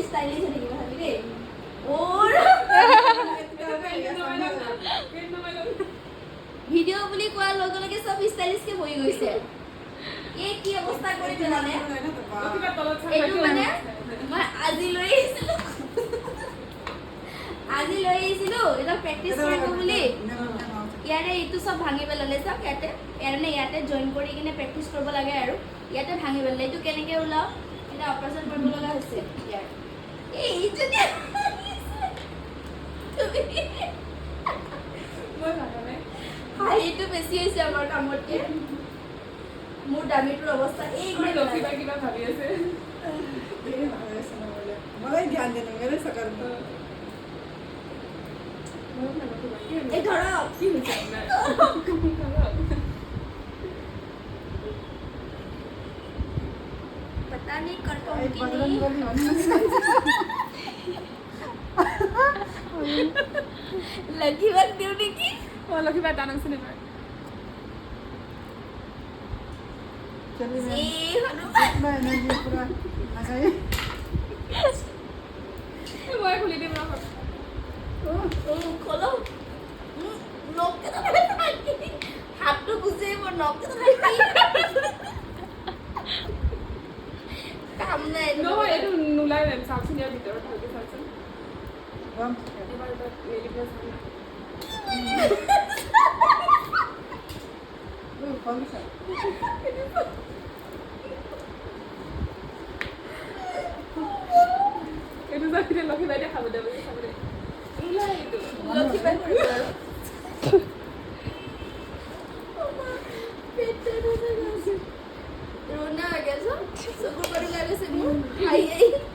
stylish হৈ থাকিব ভাবি দেই ওৰ ভিডিঅ' বুলি কোৱাৰ লগে লগে চব ষ্টাইলিছকে বহি গৈছে এই কি অৱস্থা কৰি পেলালে এইটো মানে মই আজি লৈ আহিছিলো এটা প্ৰেক্টিচ কৰিব বুলি ইয়াৰে এইটো চব ভাঙি পেলালে চাওক ইয়াতে জইন কৰি কিনে প্ৰেক্টিচ কৰিব লাগে আৰু ইয়াতে ভাঙি পেলালে এইটো কেনেকৈ ওলাও এটা অপাৰেশ্যন কৰিব লগা হৈছে ইয়াৰ এইটো হাঁহিটো বেছি হৈছে আমাৰ কামতকৈ মোৰ দামীটোৰ অৱস্থা এই কিবা ভাবি আছে मलाई ध्यान देना मेरे सकल এই ধৰা কি হৈছে पता नहीं कंफर्म की बदलन नहीं वाली होनी लगी बात देने की और लकी बात आनंद से नहीं चलिए ए हनुमान मैं एनर्जी पूरा लगाए मैं खुली दे मेरा खोलो नोक के तो हाथ तो घुसे वो नोक के तो काम नहीं नो ये नुला है साक्षी ने भीतर उठा के साथ बम ये बार मेरी प्लस ओ कौन सा ये तो साक्षी ने लकी बैठे खा दे मुझे सामने नुला है तो लकी बात कर रोना आ गया सब करू लगे से मुंह आई आई